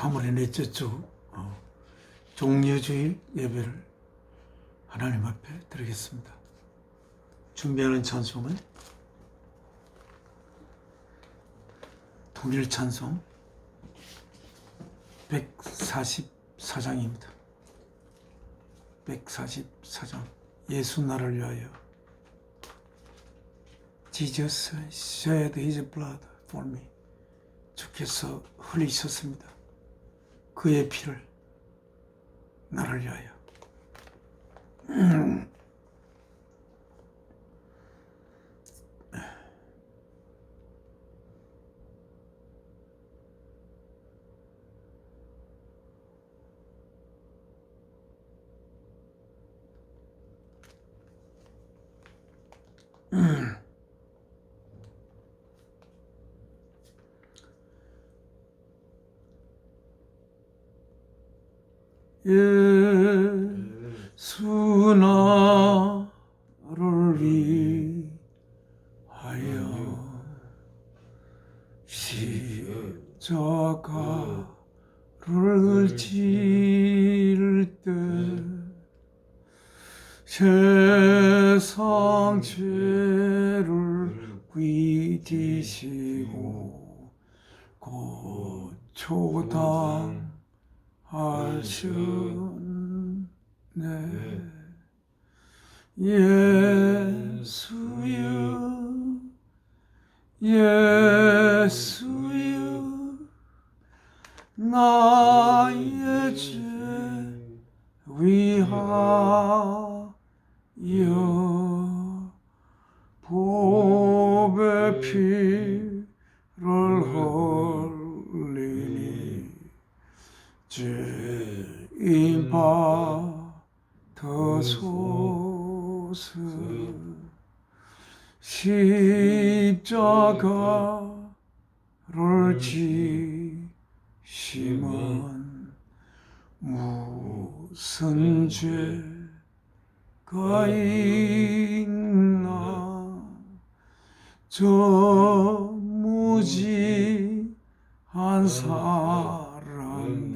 3월의 넷째 주 종려주일 예배를 하나님 앞에 드리겠습니다. 준비하는 찬송은 통일 찬송 144장입니다. 144장 예수 나를 위하여 Jesus shed his blood for me. 주께서 흘리셨습니다. 그의 피를 나를 위하여. 예수 나를 위하여 십자가를 질 때 세상 죄를 위지시고 고초당 하셨네. 예수여 예수여 나의 죄 위하여 보배 피를 흘리니 죄인 받으소서. 십자가를 지심은 무슨 죄가 있나. 저 무지한 사람들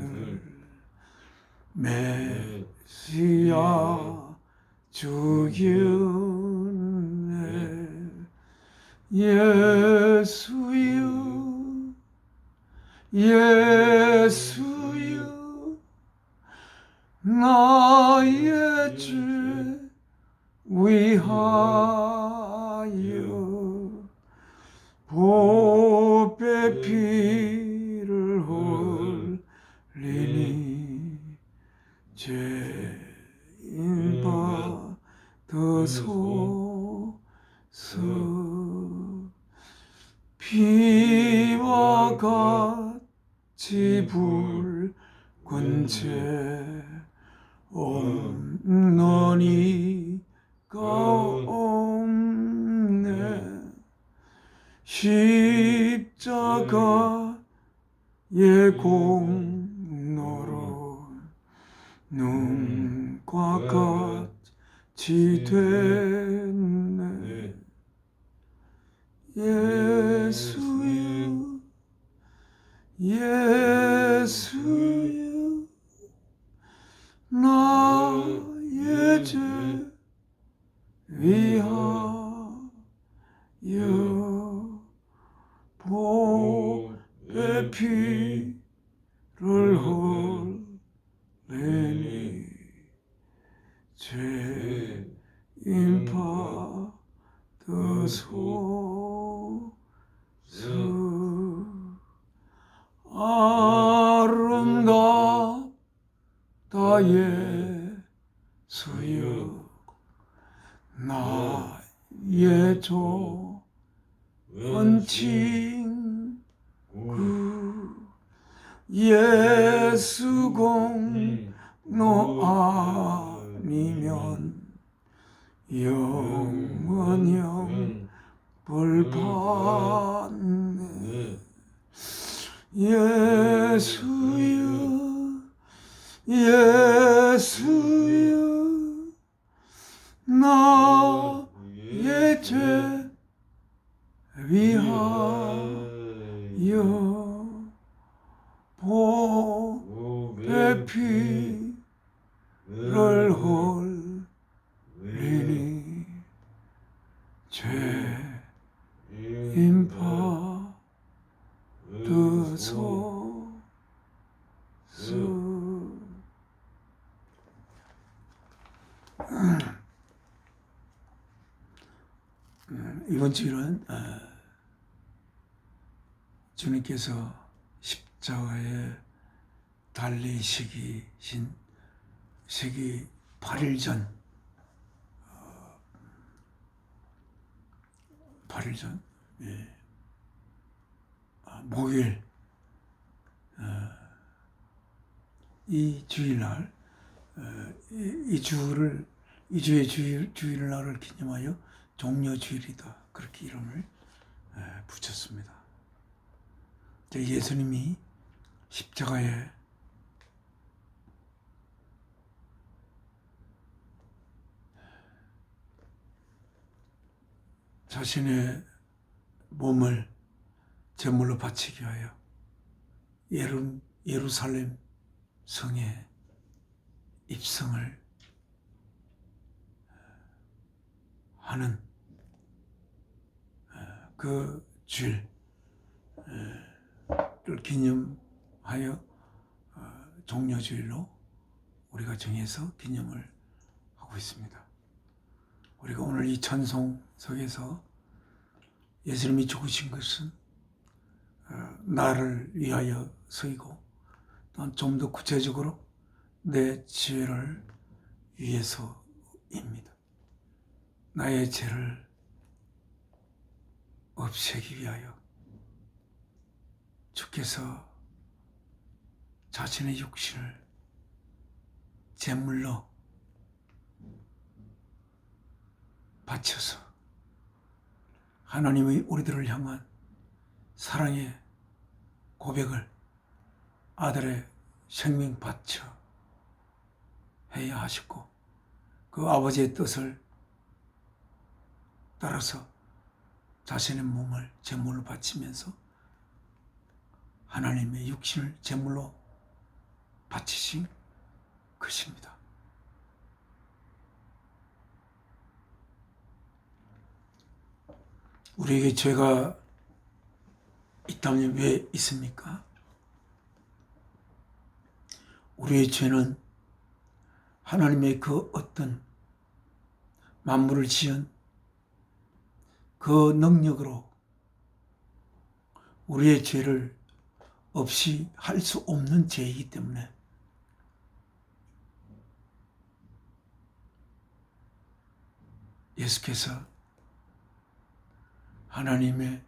메시아 죽였네. 예수여 예수여 나의 죄 위하여 보배 피를 흘리니 죄인 받으소서. 피와 같이 붉은 죄 없는 이가 없네. 십자가의 공로로 눈과 같이 됐네. 예수여 예수여 나의 죄 위하여 보배 피를 흘리니 죄인 받으소서. 아름답다 예수여 나의 좋은 친구. 예수 공로 아니면 영원형 벌 받네. 예수여 예수여 나의 죄 위하여 보배 피를 흘리니 죄인 받으소서. 이번 주일은 주님께서 십자가에 달리시기신 8일 전, 8일 전, 목요일, 이 주일날, 이 주의 주일날을 기념하여 종려주일이다, 그렇게 이름을 붙였습니다. 예수님이 십자가에 자신의 몸을 제물로 바치기 위하여 예루살렘 성에 입성을 하는 그 주일을 기념하여 종려주일로 우리가 정해서 기념을 하고 있습니다. 우리가 오늘 이 찬송 속에서 예수님이 죽으신 것은 나를 위하여 서이고 또한 좀 더 구체적으로 내 죄를 위해서입니다. 나의 죄를 없애기 위하여 주께서 자신의 육신을 제물로 바쳐서 하나님의 우리들을 향한 사랑의 고백을 아들의 생명 바쳐 해야 하셨고, 그 아버지의 뜻을 따라서 자신의 몸을 제물로 바치면서 하나님의 육신을 제물로 바치신 것입니다. 우리에게 죄가 있다면 왜 있습니까? 우리의 죄는 하나님의 그 어떤 만물을 지은 그 능력으로 우리의 죄를 없이 할 수 없는 죄이기 때문에 예수께서 하나님의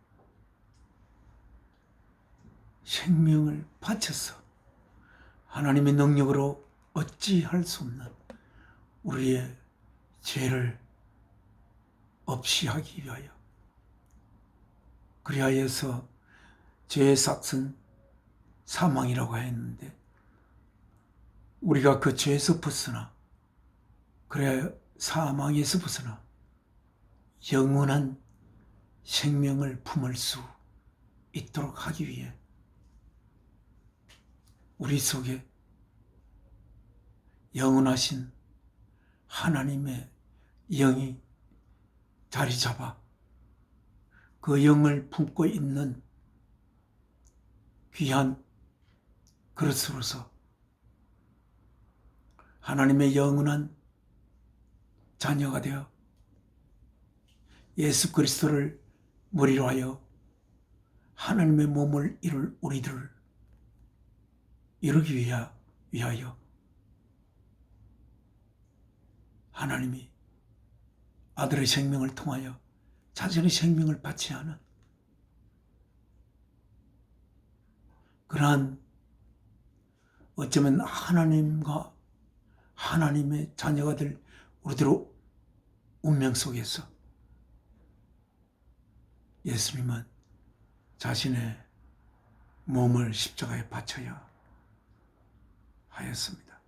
생명을 바쳐서 하나님의 능력으로 어찌할 수 없는 우리의 죄를 없이 하기 위하여, 그리하여서 죄의 삭은 사망이라고 했는데 우리가 그 죄에서 벗어나, 그래야 사망에서 벗어나 영원한 생명을 품을 수 있도록 하기 위해 우리 속에 영원하신 하나님의 영이 자리 잡아 그 영을 품고 있는 귀한 그릇으로서 하나님의 영원한 자녀가 되어 예수 그리스도를 머리로 하여 하나님의 몸을 이룰 우리들을 이루기 위하여 하나님이 아들의 생명을 통하여 자신의 생명을 바쳐야 하는 그러한, 어쩌면 하나님과 하나님의 자녀가 될 우리들의 운명 속에서 예수님은 자신의 몸을 십자가에 바쳐야 하였습니다.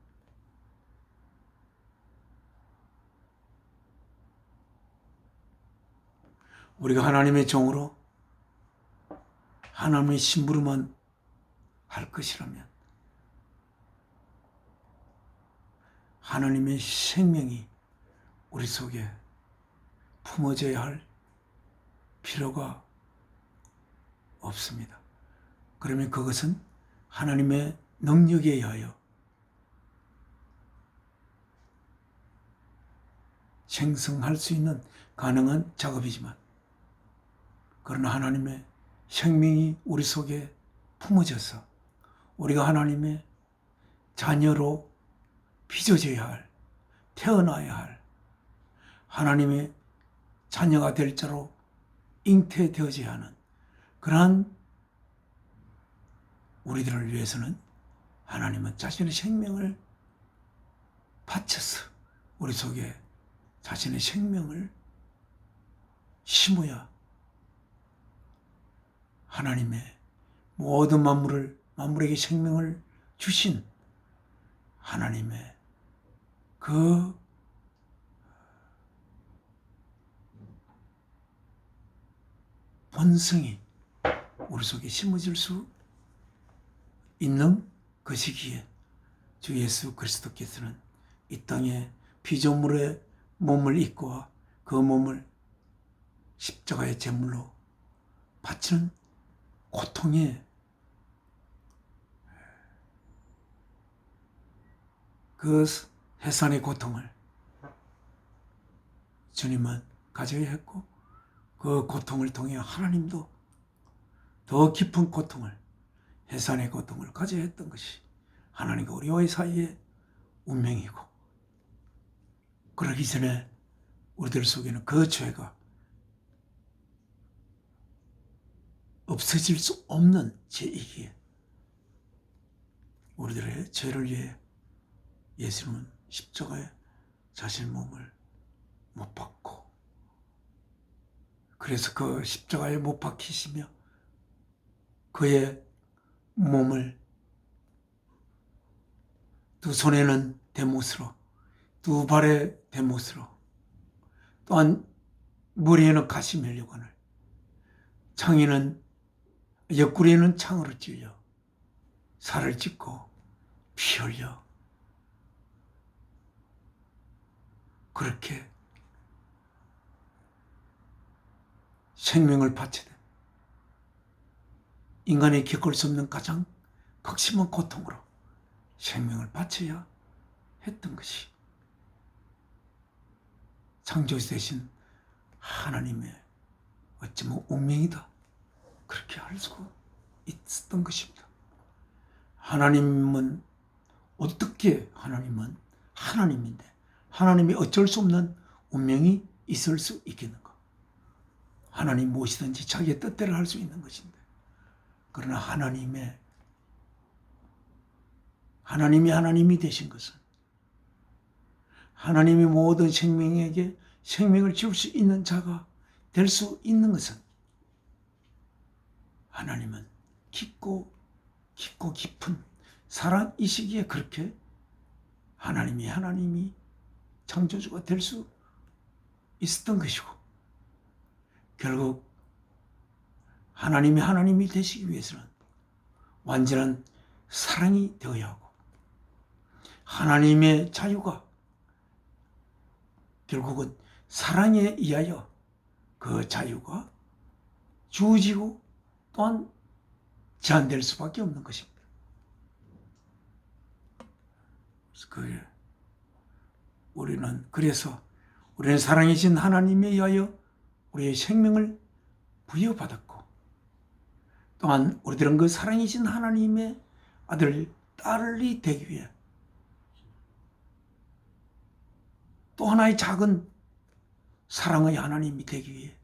우리가 하나님의 종으로 하나님의 심부름만 할 것이라면 하나님의 생명이 우리 속에 품어져야 할 필요가 없습니다. 그러면 그것은 하나님의 능력에 의하여 생성할 수 있는 가능한 작업이지만, 그러나 하나님의 생명이 우리 속에 품어져서 우리가 하나님의 자녀로 빚어져야 할, 태어나야 할 하나님의 자녀가 될 자로 잉태되어져야 하는 그러한 우리들을 위해서는 하나님은 자신의 생명을 바쳐서 우리 속에 자신의 생명을 심어야 하나님의 모든 만물에게 생명을 주신 하나님의 그 본성이 우리 속에 심어질 수 있는 것이기에 주 예수 그리스도께서는 이 땅에 피조물의 몸을 입고 그 몸을 십자가의 제물로 바치는 고통의 그 해산의 고통을 주님은 가져야 했고, 그 고통을 통해 하나님도 더 깊은 고통을, 해산의 고통을 가져야 했던 것이 하나님과 우리와의 사이의 운명이고, 그러기 전에 우리들 속에는 그 죄가 없어질 수 없는 죄이기에 우리들의 죄를 위해 예수님은 십자가에 자신의 몸을 못 박고, 그래서 그 십자가에 못 박히시며 그의 몸을 두 손에는 대못으로, 두 발에 대못으로, 또한 머리에는 가시면류관을, 창에는, 옆구리에는 창으로 찔려 살을 찢고 피 흘려 그렇게 생명을 바치되 인간이 겪을 수 없는 가장 극심한 고통으로 생명을 바쳐야 했던 것이 창조주 되신 하나님의 어쩌면 운명이다, 그렇게 할 수가 있었던 것입니다. 하나님은 어떻게, 하나님은 하나님인데 하나님이 어쩔 수 없는 운명이 있을 수 있겠는가? 하나님 무엇이든지 자기의 뜻대로 할 수 있는 것인데, 그러나 하나님이 되신 것은, 하나님이 모든 생명에게 생명을 지울 수 있는 자가 될 수 있는 것은, 하나님은 깊고 깊은 사랑이시기에 그렇게 하나님이 창조주가 될 수 있었던 것이고, 결국 하나님이 되시기 위해서는 완전한 사랑이 되어야 하고, 하나님의 자유가 결국은 사랑에 의하여 그 자유가 주어지고 또한 제한될 수밖에 없는 것입니다. 그래서 우리는 사랑이신 하나님에 의하여 우리의 생명을 부여받았고, 또한 우리들은 그 사랑이신 하나님의 아들, 딸이 되기 위해 또 하나의 작은 사랑의 하나님이 되기 위해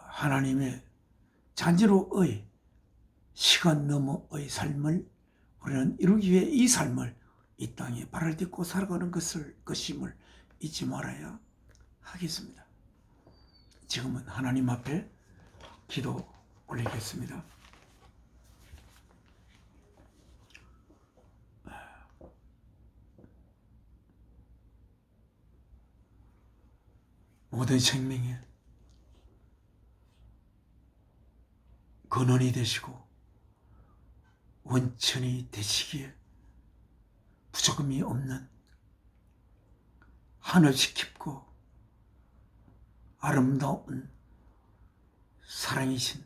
하나님의 자녀로의 시간 너머의 삶을 우리는 이루기 위해 이 삶을 이 땅에 발을 딛고 살아가는 것임을 잊지 말아야 하겠습니다. 지금은 하나님 앞에 기도 올리겠습니다. 모든 생명에 근원이 되시고 원천이 되시기에 부족함이 없는 한없이 깊고 아름다운 사랑이신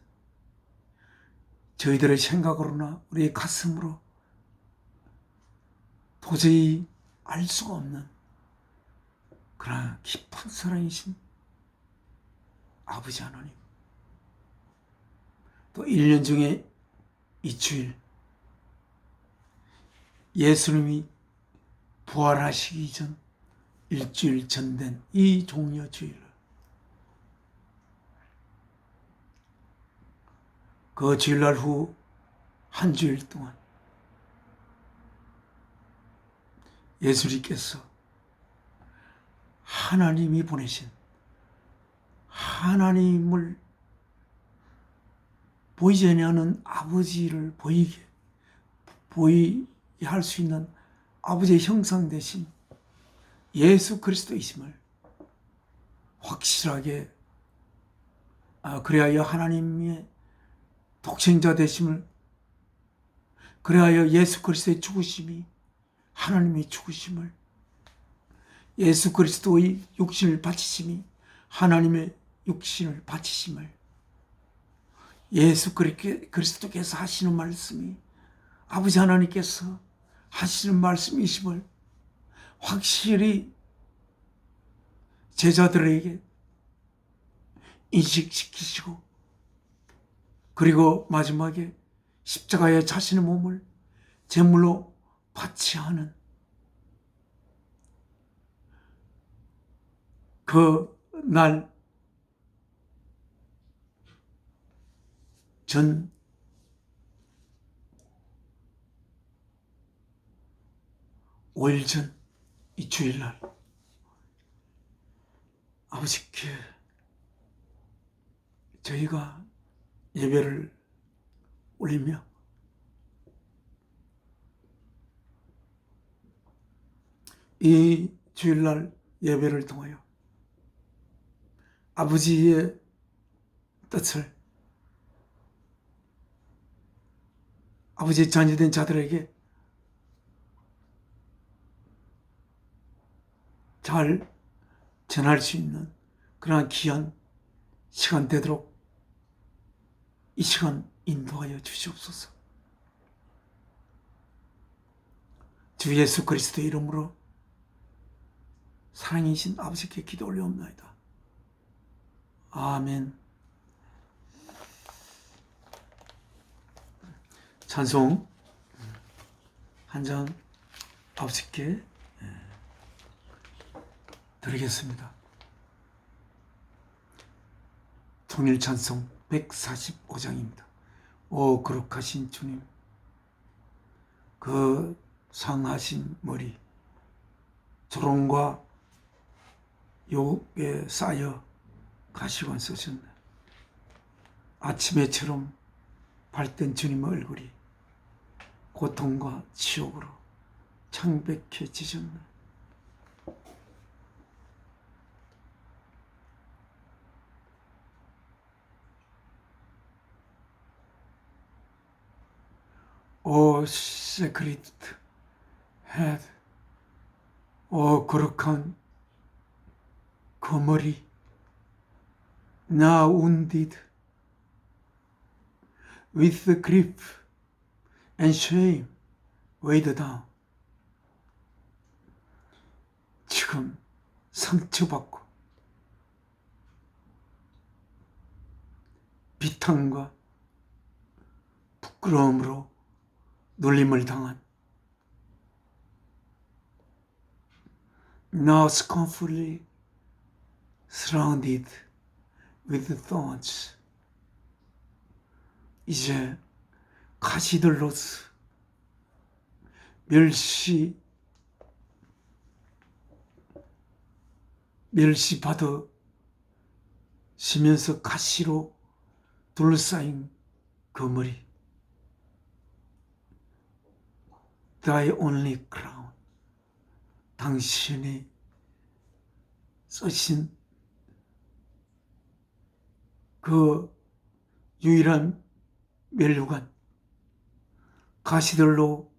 저희들의 생각으로나 우리의 가슴으로 도저히 알 수가 없는 그러나 깊은 사랑이신 아버지 하나님, 또 1년 중에 이 주일 예수님이 부활하시기 전 일주일 전 된 이 종려 주일을 그 주일날 후 한 주일 동안 예수님께서 하나님이 보내신 하나님을 보이지 않는 아버지를 보이게 할 수 있는 아버지의 형상 되신 예수 그리스도이심을 확실하게 그래야 하나님의 독생자 되심을, 그래야 예수 그리스도의 죽으심이 하나님의 죽으심을, 예수 그리스도의 육신을 바치심이 하나님의 육신을 바치심을, 예수 그리스도께서 하시는 말씀이 아버지 하나님께서 하시는 말씀이심을 확실히 제자들에게 인식시키시고, 그리고 마지막에 십자가에 자신의 몸을 제물로 바치야 하는 그 날 전 5일 전 이 주일날 아버지께 저희가 예배를 올리며 이 주일날 예배를 통하여 아버지의 뜻을 아버지의 자녀된 자들에게 잘 전할 수 있는 그러한 귀한 시간 되도록 이 시간 인도하여 주시옵소서. 주 예수 그리스도의 이름으로 사랑이신 아버지께 기도 올려옵나이다. 아멘. 찬송 한 장 아버지께 드리겠습니다. 통일 찬송 145장입니다. 오 거룩하신 주님, 그 상하신 머리 조롱과 욕에 쌓여 가시관 쓰셨네. 아침에처럼 밝던 주님의 얼굴이 고통과 치욕으로 창백해지셨네. 오 세크리트 헤드, 오 거룩한 그 머리, now wounded with grief and shame weighed down. 지금 상처받고 비탄과 부끄러움으로 놀림을 당한, now scornfully surrounded with thorns. 이제 가시들로서 멸시받으시면서 가시로 둘러싸인 그 머리, Thy only crown, 당신이 쓰신 그 유일한 면류관, 가시들로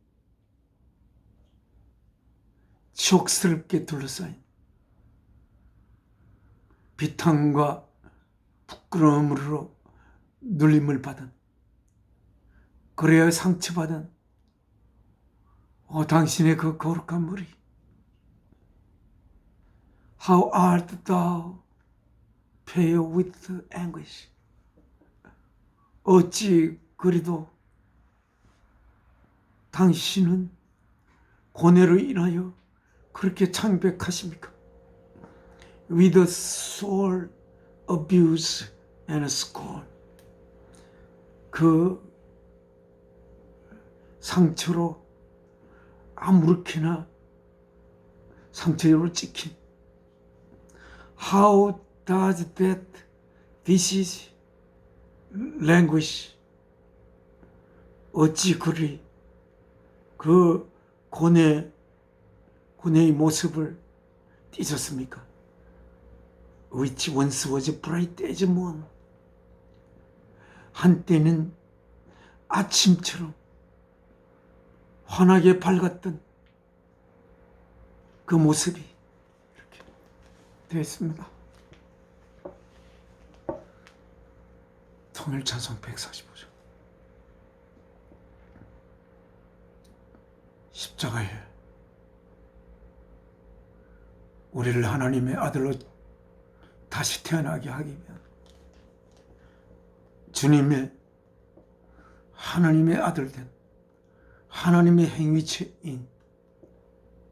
치욕스럽게 둘러싸인 비탄과 부끄러움으로 눌림을 받은, 그래야 상처받은 당신의 그 거룩한 머리, How art thou pale with anguish. 어찌 그리도 당신은 고뇌로 인하여 그렇게 창백하십니까? With a sore abuse and scorn. 그 상처로 아무렇게나 상처로 찍힌, How does that disease languish? 어찌 그리 그 고뇌의 모습을 띠셨습니까? Which once was bright as moon. 한때는 아침처럼 환하게 밝았던 그 모습이 이렇게 되었습니다. 통일찬송 145장. 십자가에 우리를 하나님의 아들로 다시 태어나게 하기 위한 주님의 하나님의 아들 된 하나님의 행위체인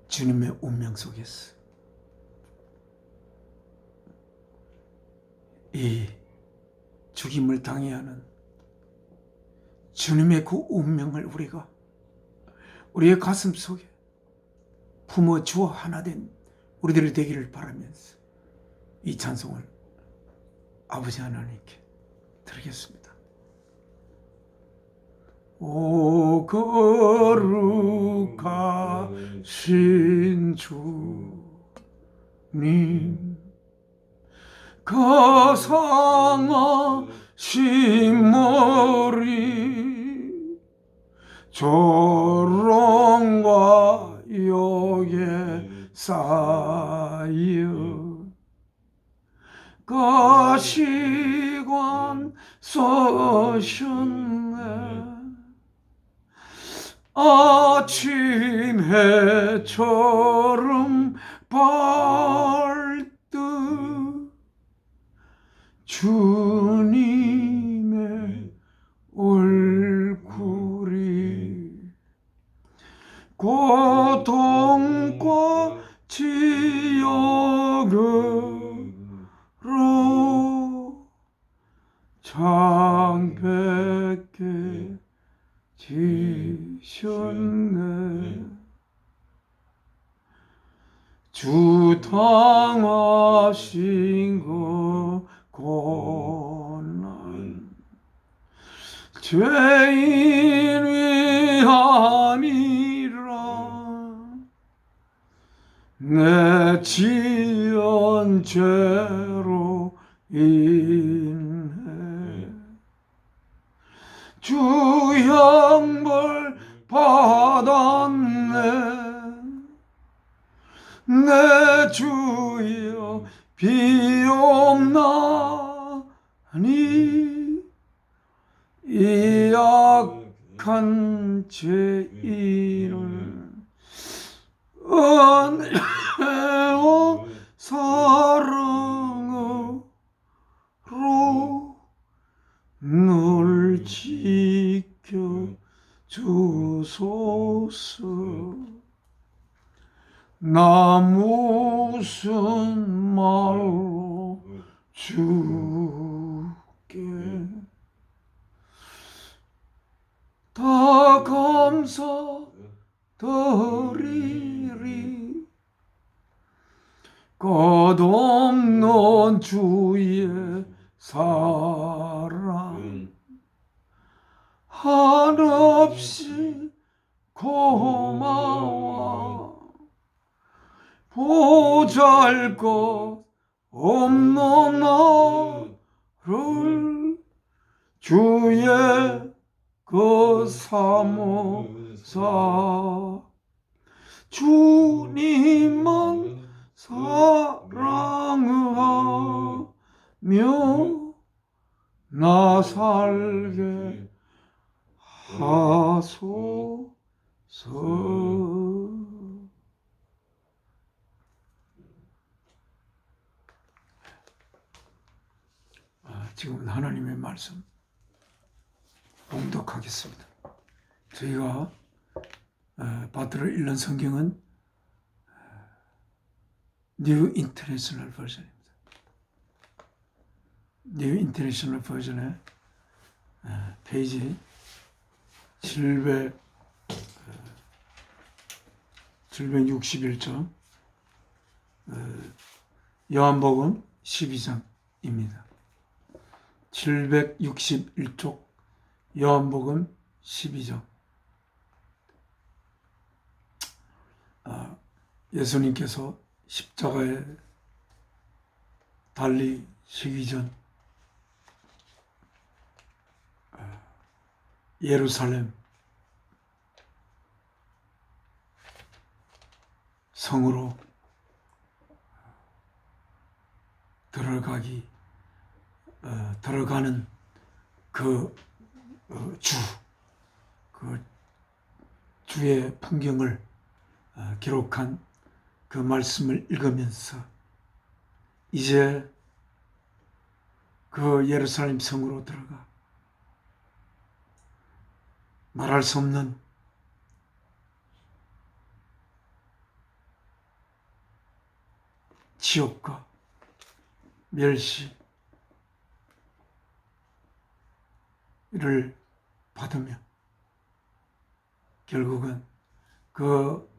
주님의 운명 속에서 이 죽임을 당해야 하는 주님의 그 운명을 우리의 가슴 속에 품어 주어 하나 된 우리들이 되기를 바라면서 이 찬송을 아버지 하나님께 드리겠습니다. 오 거룩하신 주님, 거상하신 머리, 조롱과 욕에 쌓여 가시관 서셨네. 아침 해처럼 발뜨 주님의 얼굴이 고통과 지옥으로 창백해 지셨네. 주 당하신 그 고난 죄인 위함이라 내 지은 죄로 인해 주 형벌 받았네. 내 주여 비옵나니 이 악한 죄인을 은혜와 사랑으로 늘 지켜 주소서. 나 무슨 말로 주께 다 감사드리리. 끝없는 주의 사랑 한없이 고마워. 보잘것 없는 나를 주의 그 사모사 주님은 사랑하며 나 살게 하소서. 지금은 하나님의 말씀 봉독하겠습니다. 저희가 받들어 읽는 성경은 뉴 인터내셔널 버전입니다. 뉴 인터내셔널 버전의 페이지 761쪽 요한복음 12장입니다. 761쪽 요한복음 12장. 예수님께서 십자가에 달리시기 전 예루살렘 성으로 들어가는 그 주의 풍경을 기록한 그 말씀을 읽으면서 이제 그 예루살렘 성으로 들어가 말할 수 없는 지옥과 멸시를 받으며 결국은 그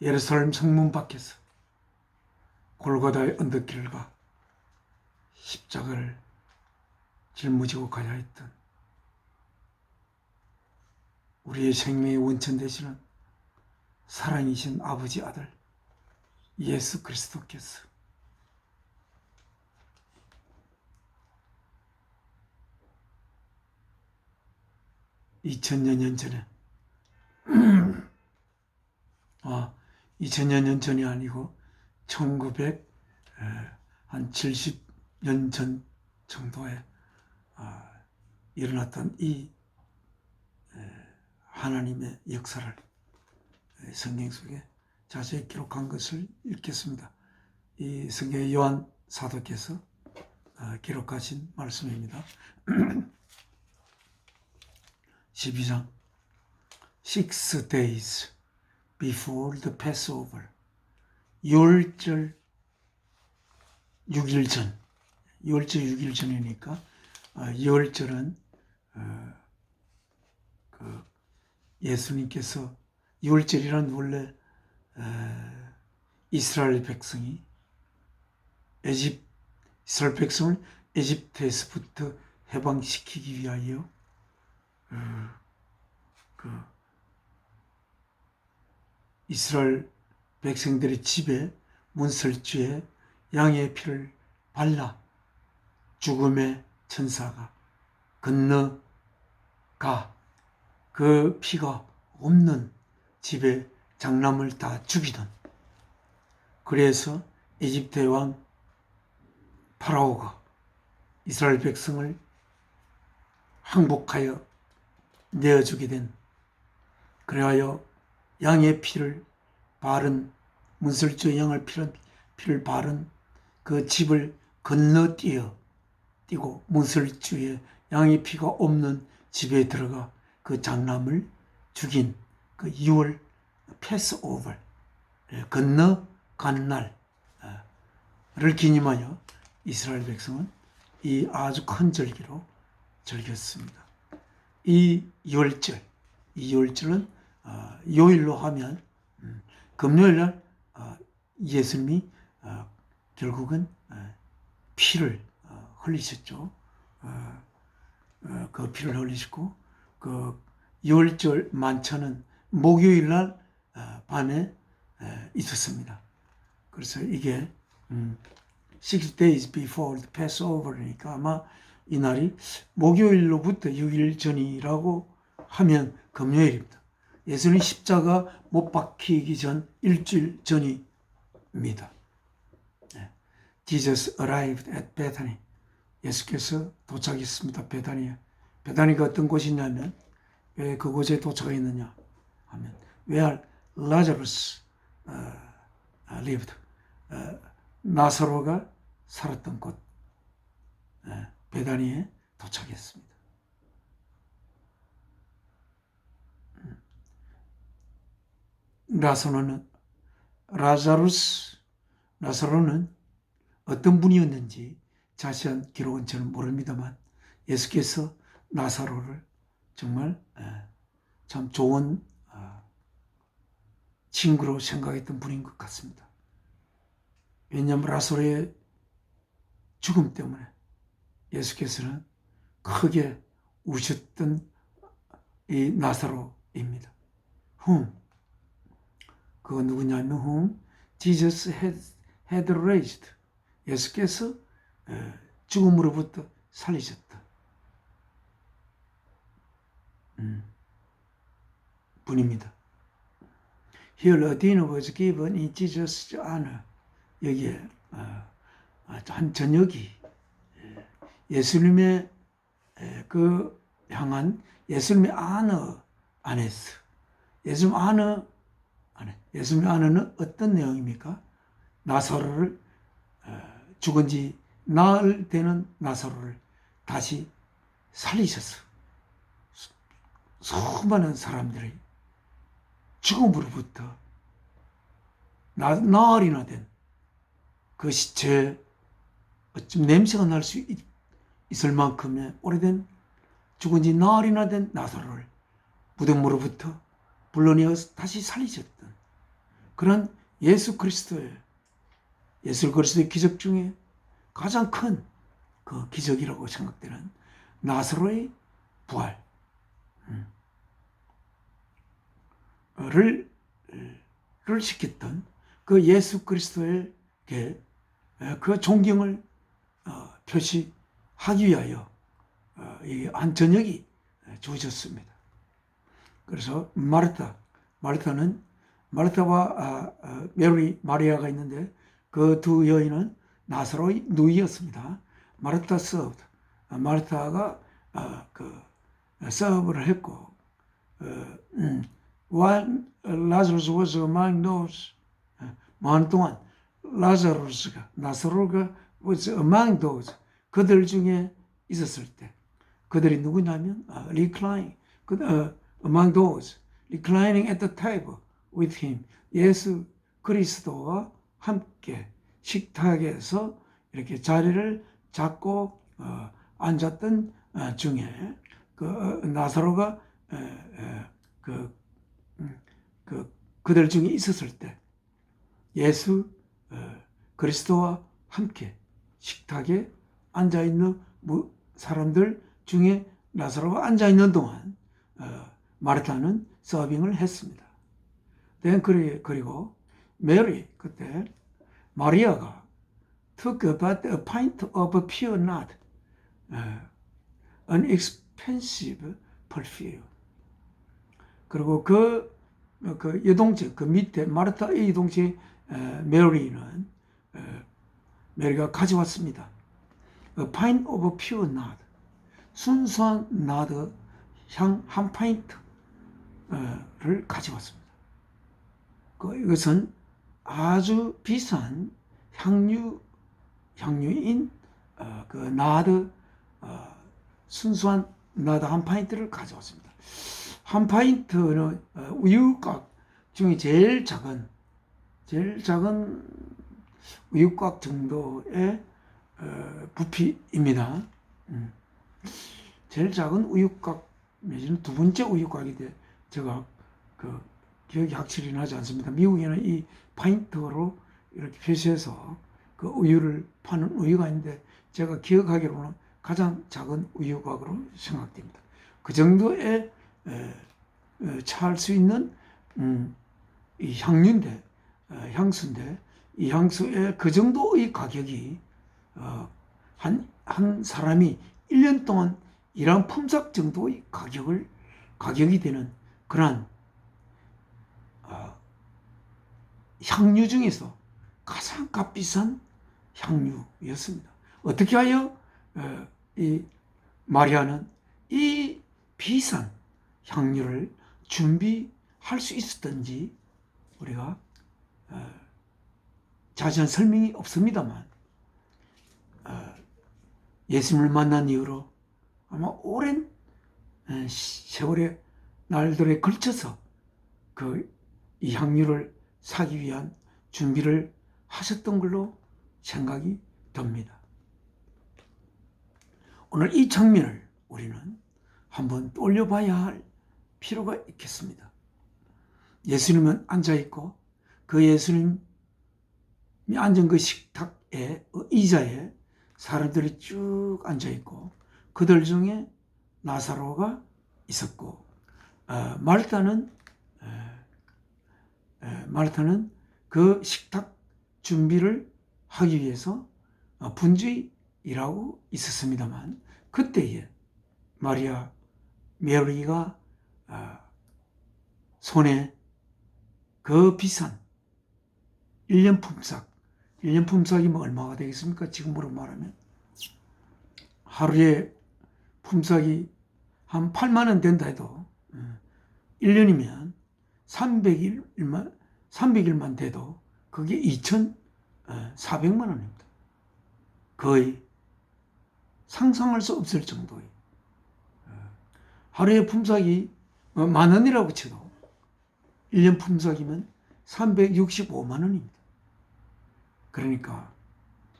예루살렘 성문 밖에서 골고다의 언덕길과 십자가를 짊어지고 가야 했던 우리의 생명의 원천 되시는 사랑이신 아버지 아들 예수 그리스도께서 2000여 년 전에 2000여 년 전이 아니고 1970년 전 정도에 일어났던 이 하나님의 역사를 성경 속에 자세히 기록한 것을 읽겠습니다. 이 성경의 요한 사도께서 기록하신 말씀입니다. 12장 6 days before the Passover 6월 6일 전 6월절 6일 전이니까 6월절은 예수님께서 6월절이란 원래 이스라엘 백성이 이스라엘 백성을 에집트에서부터 해방시키기 위하여 이스라엘 백성들의 집에 문설주에 양의 피를 발라 죽음의 천사가 건너가 그 피가 없는 집에 장남을 다 죽이던, 그래서 에집트의 왕 파라오가 이스라엘 백성을 항복하여 내어주게 된, 그래하여 양의 피를 바른 문설주의 양의 피를 바른 그 집을 건너뛰고 문설주의 양의 피가 없는 집에 들어가 그 장남을 죽인 그 6월 패스오버 건너간 날을 기념하여 이스라엘 백성은 이 아주 큰 절기로 즐겼습니다. 이 2월절은 요일로 하면 금요일날 예수님이 결국은 피를 흘리셨죠. 그 피를 흘리시고 그 2월절 만찬은 목요일날 밤에 있었습니다. 그래서 이게 6 days before the Passover니까 아마 이 날이 목요일로부터 6일 전이라고 하면 금요일입니다. 예수님 십자가 못 박히기 전 일주일 전입니다. Jesus arrived at Bethany. 예수께서 도착했습니다. 베다니에. 베다니가 어떤 곳이냐면 왜 그곳에 도착했느냐 하면 where Lazarus lived. 나사로가 살았던 곳 베다니에 도착했습니다. 나사로는 어떤 분이었는지 자세한 기록은 저는 모릅니다만 예수께서 나사로를 정말 참 좋은 친구로 생각했던 분인 것 같습니다. 왜냐하면 나사로의 죽음 때문에 예수께서는 크게 우셨던 이 나사로입니다. 그거 누구냐면 whom Jesus had raised. 예수께서 죽음으로부터 살리셨다. 분입니다. Here a dinner was given in Jesus' honor. 여기에 한 저녁이 예수님의 그 향한 예수님의 honor 안에서 예수님 honor는 어떤 내용입니까? 나사로를 죽은 지 나흘 되는 나사로를 다시 살리셨어. 수많은 사람들이 죽음으로부터 나흘이나 된 그 시체에 어쩜 냄새가 날 수 있을 만큼의 오래된 죽은 지 나흘이나 된 나사로를 무덤으로부터 불러내어서 다시 살리셨던 그런 예수 그리스도의 기적 중에 가장 큰 그 기적이라고 생각되는 나사로의 부활을 시켰던 그 예수 그리스도에게 그 존경을 표시하기 위하여 한 저녁이 주어졌습니다. 그래서 마르타와 마리아가 있는데 그 두 여인은 나사로의 누이였습니다. 마르타 served. 마르타가 서브를 했고 while Lazarus was among those 많은 동안 나사로가 was among those 그들 중에 있었을 때 그들이 누구냐면 among those reclining at the table with him 예수 그리스도와 함께 식탁에서 이렇게 자리를 잡고 앉았던 중에 나사로가 그들 중에 있었을 때 예수 그리스도와 함께 식탁에 앉아있는 사람들 중에 나사로가 앉아있는 동안 마르타는 서빙을 했습니다. 그리고 메리 그때 마리아가 took about a pint of pure nard, an expensive perfume. 그리고 그 여동생 그 밑에 마르타의 여동생 메리가 가져왔습니다. A pint of pure nard, 순수한 나드 향 한 파인트를 가져왔습니다. 이것은 아주 비싼 향유인 그 나드 순수한 나드 한 파인트를 가져왔습니다. 한 파인트는 우유곽 중에 제일 작은 우유곽 정도의 부피입니다. 제일 작은 우유곽 내지는 두 번째 우유곽인데 제가 기억이 확실히 나지 않습니다. 미국에는 이 파인트로 이렇게 표시해서 그 우유를 파는 우유가 있는데 제가 기억하기로는 가장 작은 우유곽으로 생각됩니다. 그 정도에 차할 수 있는 이 향수인데 이 향수의 그 정도의 가격이 한 사람이 1년 동안 일한 품삯 정도의 가격을 가격이 되는 그러한 향유 중에서 가장 값비싼 향유였습니다. 어떻게 하여 이 마리아는 이 비싼 향유를 준비할 수 있었던지 우리가 자세한 설명이 없습니다만 예수님을 만난 이후로 아마 오랜 세월의 날들에 걸쳐서 이 향유를 사기 위한 준비를 하셨던 걸로 생각이 듭니다. 오늘 이 장면을 우리는 한번 떠올려봐야 할 필요가 있겠습니다. 예수님은 앉아있고 그 예수님이 앉은 그 식탁에 의자에 사람들이 쭉 앉아있고 그들 중에 나사로가 있었고 마르타는 그 식탁 준비를 하기 위해서 분주히 일하고 있었습니다만 그때에 메리가 손에 그 비싼 1년 품삯이 뭐 얼마가 되겠습니까? 지금으로 말하면 하루에 품삯이 한 8만 원 된다 해도 1년이면 300일만 돼도 그게 2,400만 원입니다. 거의 상상할 수 없을 정도의 하루에 품삯이 10,000원이라고 쳐도 1년 품삯이면 365만 원입니다. 그러니까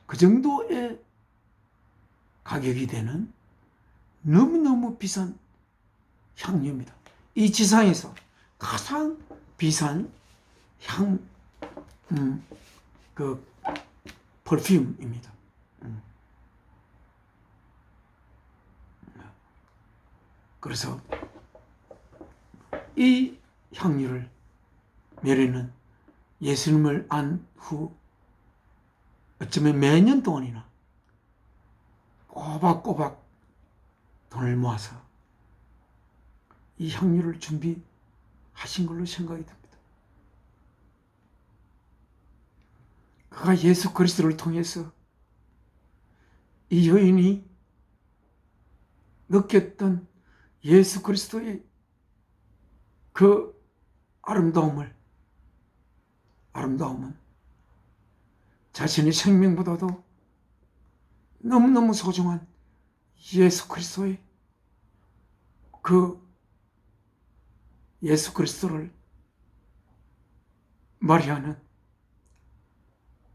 그 정도의 가격이 되는 너무너무 비싼 향유입니다. 이 지상에서 가장 비싼 퍼퓸입니다. 그래서 이 향유를 메리는 예수님을 안 후 어쩌면 매년 동안이나 꼬박꼬박 돈을 모아서 이 향유를 준비하신 걸로 생각이 듭니다. 그가 예수 그리스도를 통해서 이 여인이 느꼈던 예수 그리스도의 그 아름다움은 자신의 생명보다도 너무너무 소중한 예수 그리스도의 그 예수 그리스도를 마리아는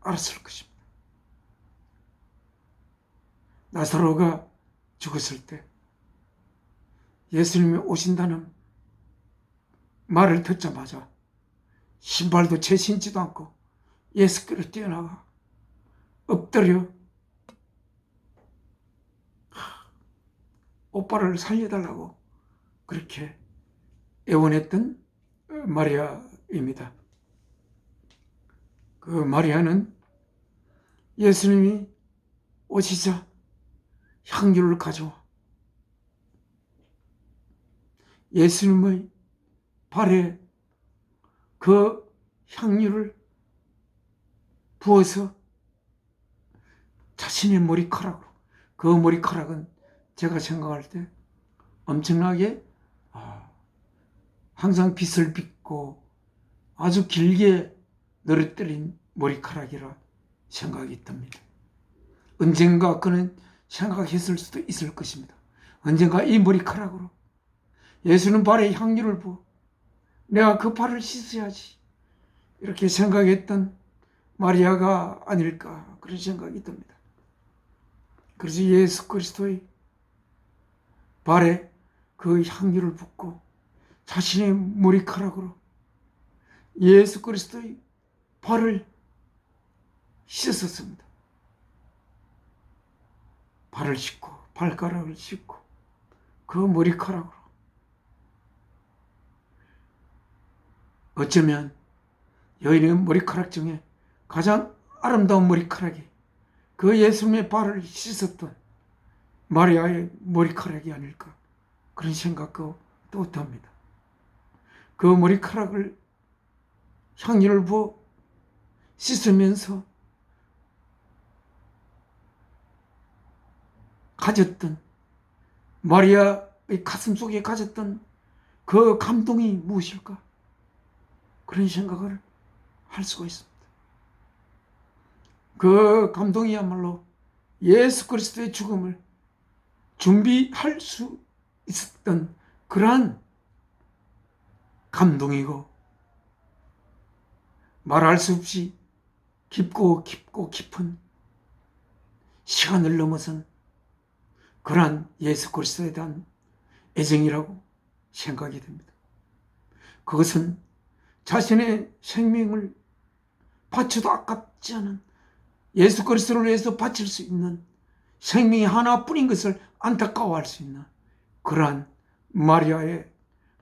알았을 것입니다. 나사로가 죽었을 때 예수님이 오신다는 말을 듣자마자 신발도 채 신지도 않고 예수께로 뛰어나가 엎드려 오빠를 살려달라고 그렇게 애원했던 마리아입니다. 그 마리아는 예수님이 오시자 향유를 가져와 예수님의 발에 그 향유를 부어서 자신의 머리카락으로, 그 머리카락은 제가 생각할 때 엄청나게 항상 빛을 빚고 아주 길게 늘어뜨린 머리카락이라 생각이 듭니다. 언젠가 그는 생각했을 수도 있을 것입니다. 언젠가 이 머리카락으로 예수는 발에 향유를 부어 내가 그 발을 씻어야지 이렇게 생각했던 마리아가 아닐까 그런 생각이 듭니다. 그래서 예수 그리스도의 발에 그 향유를 붓고 자신의 머리카락으로 예수 그리스도의 발을 씻었습니다. 발을 씻고 발가락을 씻고 그 머리카락으로 어쩌면 여인의 머리카락 중에 가장 아름다운 머리카락이 그 예수님의 발을 씻었던 마리아의 머리카락이 아닐까 그런 생각도 또합니다. 그 머리카락을 향유를 부어 씻으면서 가졌던, 마리아의 가슴 속에 가졌던 그 감동이 무엇일까? 그런 생각을 할 수가 있습니다. 그 감동이야말로 예수 그리스도의 죽음을 준비할 수 있었던 그러한 감동이고, 말할 수 없이 깊고 깊은 시간을 넘어선 그러한 예수 그리스도에 대한 애정이라고 생각이 됩니다. 그것은 자신의 생명을 바쳐도 아깝지 않은, 예수 그리스도를 위해서 바칠 수 있는 생명이 하나뿐인 것을 안타까워할 수 있는 그러한 마리아의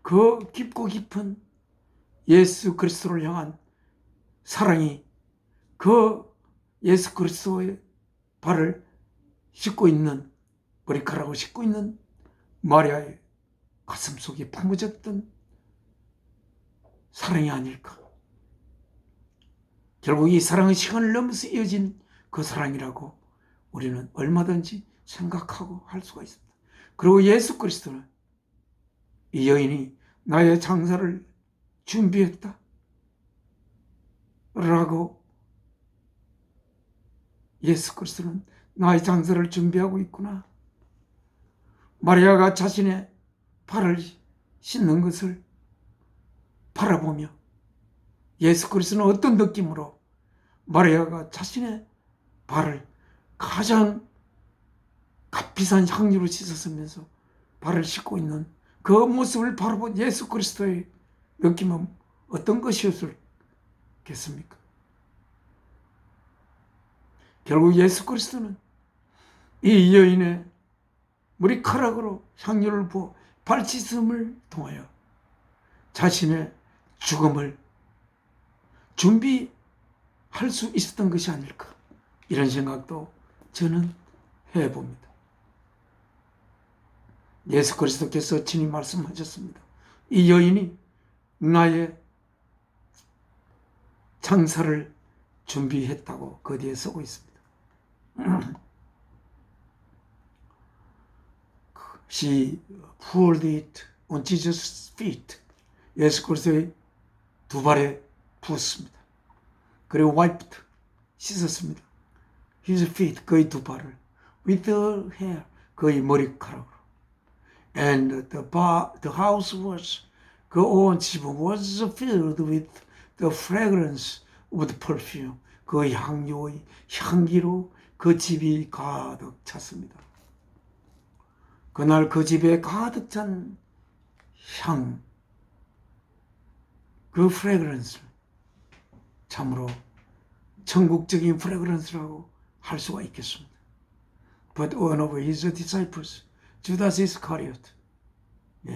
그 깊고 깊은 예수 그리스도를 향한 사랑이 그 예수 그리스도의 발을 씻고 있는, 머리카락을 씻고 있는 마리아의 가슴 속에 품어졌던 사랑이 아닐까. 결국 이 사랑은 시간을 넘어서 이어진 그 사랑이라고 우리는 얼마든지 생각하고 할 수가 있습니다. 그리고 예수 그리스도는 이 여인이 나의 장사를 준비했다 라고, 예수 그리스도는 나의 장사를 준비하고 있구나. 마리아가 자신의 발을 씻는 것을 바라보며 예수 그리스도는 어떤 느낌으로 마리아가 자신의 발을 가장 값비싼 향유로 씻었으면서 발을 씻고 있는 그 모습을 바라본 예수 그리스도의 느낌은 어떤 것이었겠습니까? 결국 예수 그리스도는 이 여인의 머리카락으로 향유를 부어 발씻음을 통하여 자신의 죽음을 준비할 수 있었던 것이 아닐까, 이런 생각도 저는 해봅니다. 예수 그리스도께서 친히 말씀하셨습니다. 이 여인이 나의 장사를 준비했다고 그 뒤에 쓰고 있습니다. She poured it on Jesus' feet. 예수 그리스도의 두 발에 부었습니다. 그리고 wiped, 씻었습니다. His feet, 그의 두 발을, with her hair, 그의 머리카락으로. And the house was, 그 온 집은 was filled with the fragrance of the perfume. 그 향료의 향기로 그 집이 가득 찼습니다. 그날 그 집에 가득 찬 향, 그 프레그런스, 참으로 천국적인 프레그런스라고 할 수가 있겠습니다. But one of his disciples, Judas Iscariot,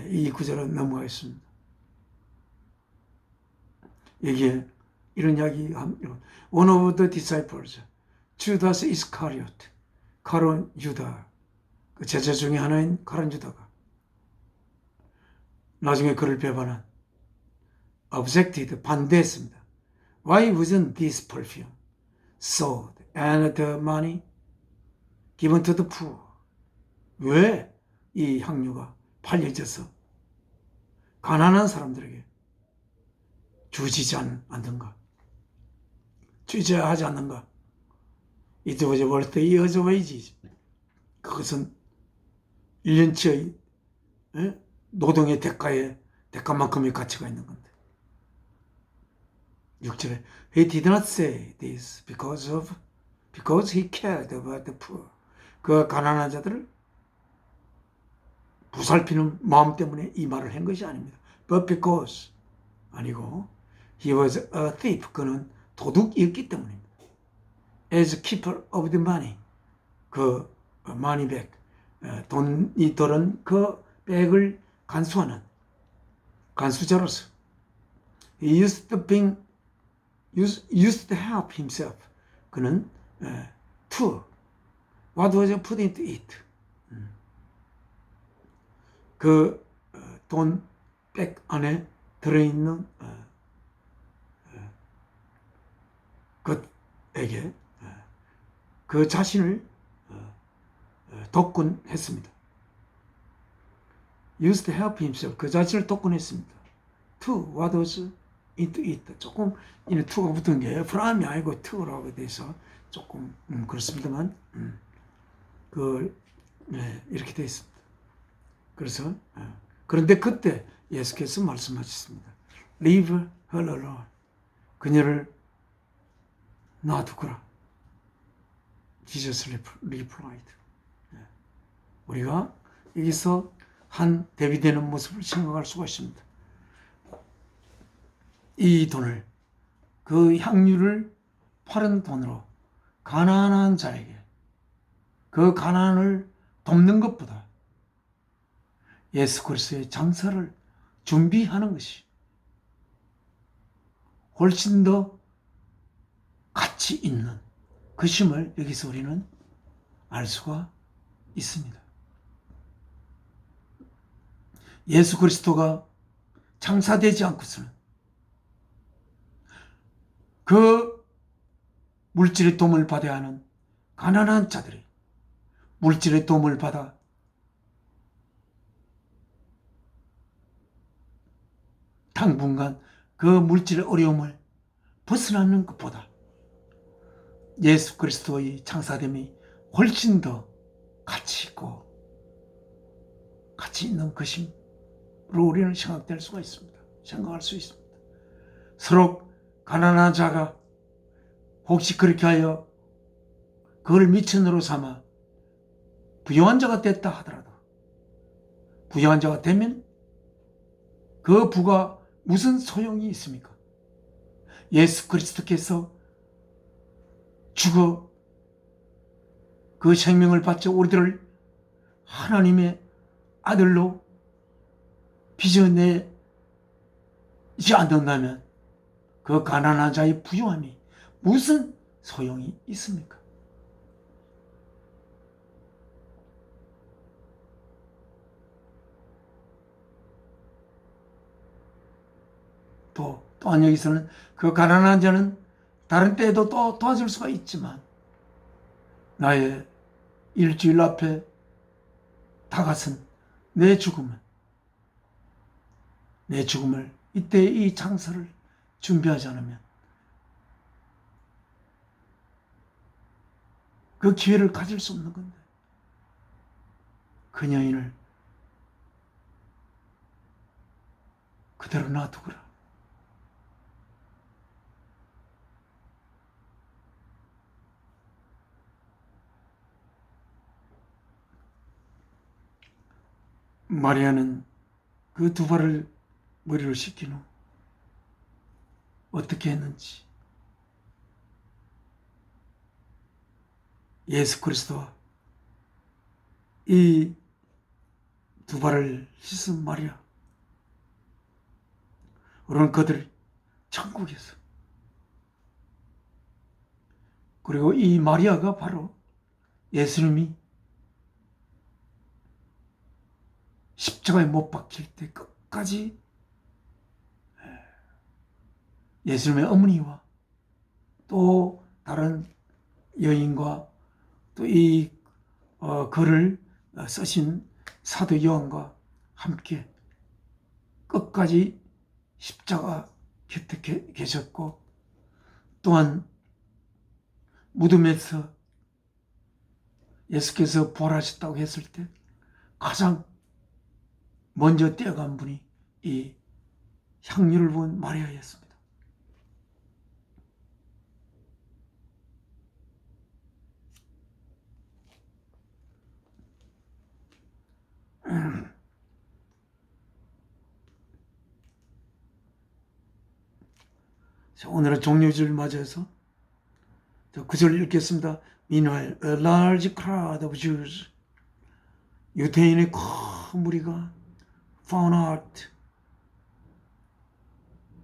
이 구절은 넘어가겠습니다. 여기에 이런 이야기, one of the disciples, Judas Iscariot, 가론 유다, 그 제자 중에 하나인 가론 유다가 나중에 그를 배반한, objected, 반대했습니다. Why wasn't this perfume sold and the money given to the poor? 왜 이 향유가 팔려져서 가난한 사람들에게 주지지 않는가? 주지하지 않는가? It was worth a year's wages. 그것은 1년치의 노동의 대가만큼의 가치가 있는 건데. 6절에 He did not say this because he cared about the poor. 그 가난한 자들을 보살피는 마음 때문에 이 말을 한 것이 아닙니다. But because, 아니고 he was a thief, 그는 도둑이었기 때문입니다. As keeper of the money, 그 money bag, 돈이 들은 그 백을 간수하는 간수자로서 he used to help himself. 그는 to what was put into it. 그 돈백 안에 들어있는 것에게 그 자신을 독군했습니다. used to help himself. 그 자신을 독군했습니다. to what was into it. 조금 이는 to가 붙은 게 fram이 아니고 to라고 돼서 조금 그렇습니다만 이렇게 되어 있습니다. 그래서 그런데 그때 예수께서 말씀하셨습니다. Leave her alone. 그녀를 놔두거라. Jesus replied. 우리가 여기서 한 대비되는 모습을 생각할 수가 있습니다. 이 돈을, 그 향유를 파는 돈으로 가난한 자에게 그 가난을 돕는 것보다 예수 그리스도의 장사를 준비하는 것이 훨씬 더 가치 있는 것임을 여기서 우리는 알 수가 있습니다. 예수 그리스도가 장사되지 않고서는 그 물질의 도움을 받아야 하는 가난한 자들이 물질의 도움을 받아 당분간 그 물질의 어려움을 벗어나는 것보다 예수 그리스도의 장사됨이 훨씬 더 가치 있고 가치 있는 것임으로 우리는 생각할 수 있습니다. 서로 가난한 자가 혹시 그렇게 하여 그걸 미천으로 삼아 부유한 자가 됐다 하더라도 부유한 자가 되면 그 부가 무슨 소용이 있습니까? 예수 그리스도께서 죽어 그 생명을 바쳐 우리들을 하나님의 아들로 빚어내지 않는다면 그 가난한 자의 부유함이 무슨 소용이 있습니까? 또한 여기서는 그 가난한 자는 다른 때에도 또 도와줄 수가 있지만 나의 일주일 앞에 다가선 내 죽음을 이때 이 장사를 준비하지 않으면 그 기회를 가질 수 없는 건데 그 여인을 그대로 놔두거라. 마리아는 그 두 발을 머리로 씻긴 후 어떻게 했는지 예수 그리스도와 이 두 발을 씻은 마리아 그런 그들 천국에서 그리고 이 마리아가 바로 예수님이 십자가에 못 박힐 때 끝까지 예수님의 어머니와 또 다른 여인과 또 이 글을 쓰신 사도 요한과 함께 끝까지 십자가 곁에 계셨고 또한 무덤에서 예수께서 부활하셨다고 했을 때 가장 먼저 뛰어간 분이 이 향유를 부은 마리아였습니다. 오늘은 종료주를 맞이해서 9절 읽겠습니다. Meanwhile, a large crowd of Jews, 유대인의 큰 무리가 found out,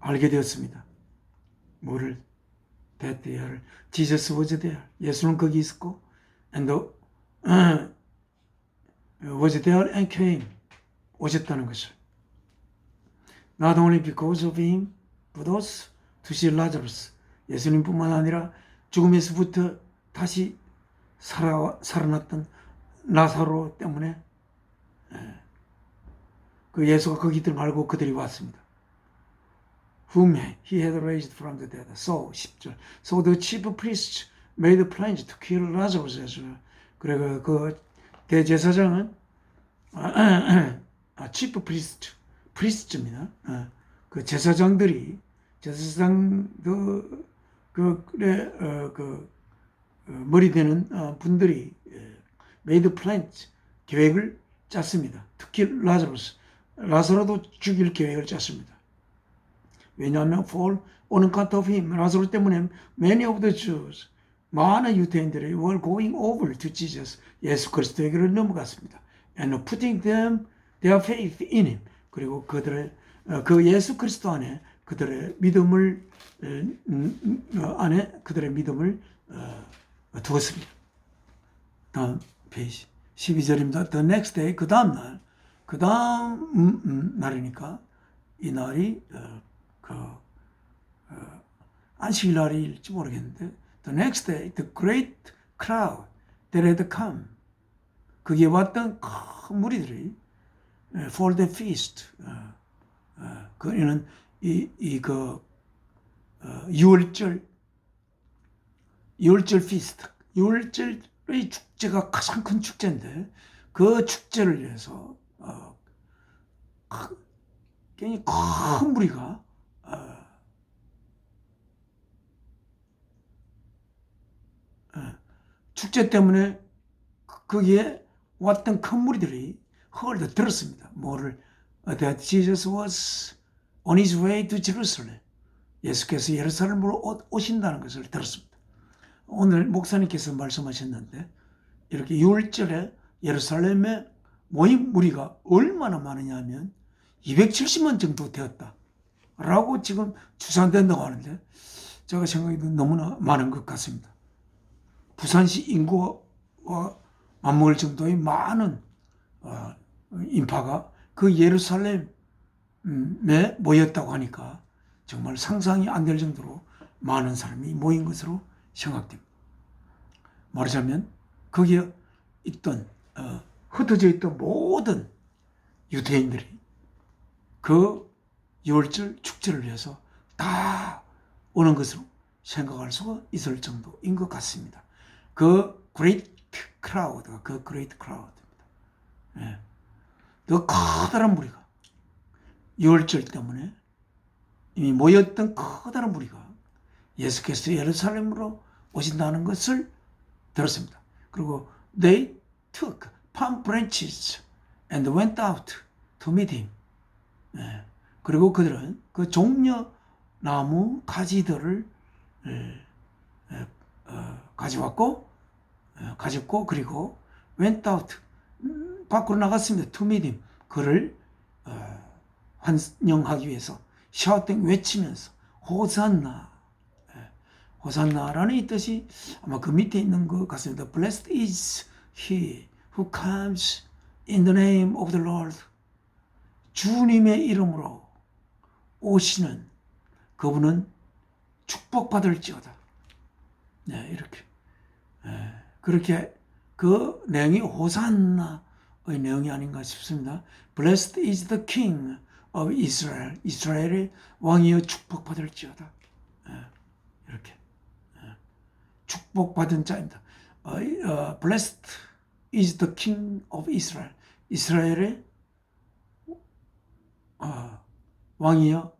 알게 되었습니다. 뭐를? That there, Jesus was there. 예수는 거기 있었고, and was there and came. 오셨다는 것을. Not only because of him, but also to see Lazarus. 예수님뿐만 아니라 죽음에서부터 다시 살아났던 나사로 때문에 그 예수가 거기 있던 걸 알고 그들이 왔습니다. Whom he had raised from the dead. So 10절. So the chief priests made plans to kill Lazarus as well. 그래 그 대제사장은 chief priest입니다. 그 제사장들이 머리 되는 분들이 made plans 계획을 짰습니다. 특히 라사로도 죽일 계획을 짰습니다. 왜냐하면 for on account of him, 라사로 때문에 many of the Jews, 많은 유대인들이 were going over to Jesus, 예수 그리스도에게로 넘어갔습니다. And putting their faith in him, 그리고 그들의 그 예수 그리스도 안에 그들의 믿음을 두었습니다. 다음 페이지 12절입니다. The next day, 그 다음 날, 그 다음 날이니까 이 날이 안식일 날일지 모르겠는데 The next day, the great crowd that had come, 거기에 왔던 큰 무리들이 for the feast, 그는 유월절 feast, 유월절의 축제가 가장 큰 축제인데 그 축제를 위해서 굉장히 큰 무리가 축제 때문에 거기에 왔던 큰 무리들이 헐 들었습니다. 뭐를 that Jesus was on his way to Jerusalem. 예수께서 예루살렘으로 오신다는 것을 들었습니다. 오늘 목사님께서 말씀하셨는데 이렇게 6월절에 예루살렘에 모인 무리가 얼마나 많으냐 하면 270만 정도 되었다 라고 지금 추산된다고 하는데 제가 생각해도 너무나 많은 것 같습니다. 부산시 인구와 맞먹을 정도의 많은 인파가 그 예루살렘에 모였다고 하니까 정말 상상이 안 될 정도로 많은 사람이 모인 것으로 생각됩니다. 말하자면 거기에 있던 흩어져 있던 모든 유대인들이 그 유월절 축제를 위해서 다 오는 것으로 생각할 수가 있을 정도인 것 같습니다. 그 great crowd가 그 great crowd입니다. 예. 그 커다란 무리가 유월절 때문에 이미 모였던 커다란 무리가 예수께서 예루살렘으로 오신다는 것을 들었습니다. 그리고 they took palm branches and went out to meet him. 예. 그리고 그들은 그 종려나무 가지들을 가졌고 그리고 went out 밖으로 나갔습니다. to meet him. 그를 환영하기 위해서 shouting 외치면서 호산나, 호산나라는 이 뜻이 아마 그 밑에 있는 것 같습니다. Blessed is he who comes in the name of the Lord. 주님의 이름으로 오시는 그분은 축복받을지어다. 네, 이렇게. 그렇게 그 내용이 호산나의 내용이 아닌가 싶습니다. Blessed is the King of Israel. 이스라엘의 왕이여 축복받을지어다. 이렇게. 축복받은 자입니다. Blessed is the King of Israel. 이스라엘의 왕이여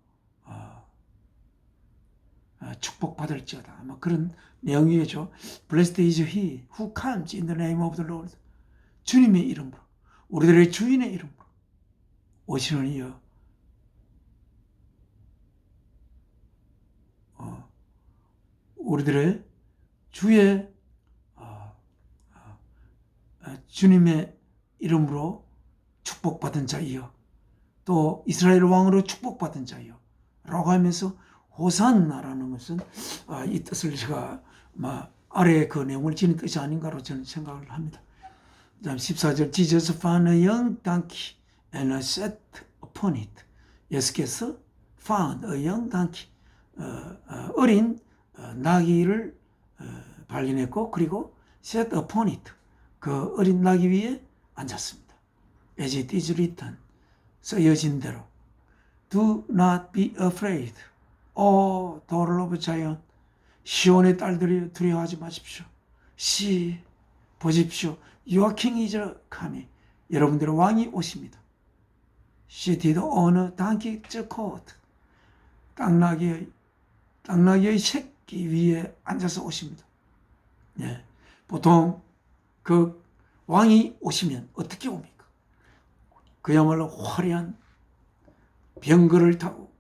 축복받을지어다. 아마 그런 내용이겠죠. Blessed is he who comes in the name of the Lord. 주님의 이름으로, 우리들의 주인의 이름으로 오시는 이여 우리들의 주의 주님의 이름으로 축복받은 자이여 또 이스라엘 왕으로 축복받은 자이여 라고 하면서 호산나라는 것은 이 뜻을 제가 아래에 그 내용을 지닌 뜻이 아닌가로 저는 생각을 합니다. 다음 14절 Jesus found a young donkey and sat upon it. 예수께서 found a young donkey, 어린 나귀를 발견했고, 그리고 sat upon it, 그 어린 나귀 위에 앉았습니다. As it is written, 쓰여진 대로. Do not be afraid, O daughter of Zion. 시온의 딸들이 두려워하지 마십시오. See, 보십시오. Your king is coming. 여러분들의 왕이 오십니다. She did on a donkey's coat. 땅나귀의 새끼 위에 앉아서 오십니다. 예. 보통 그 왕이 오시면 어떻게 옵니까? 그야말로 화려한 병거를 타고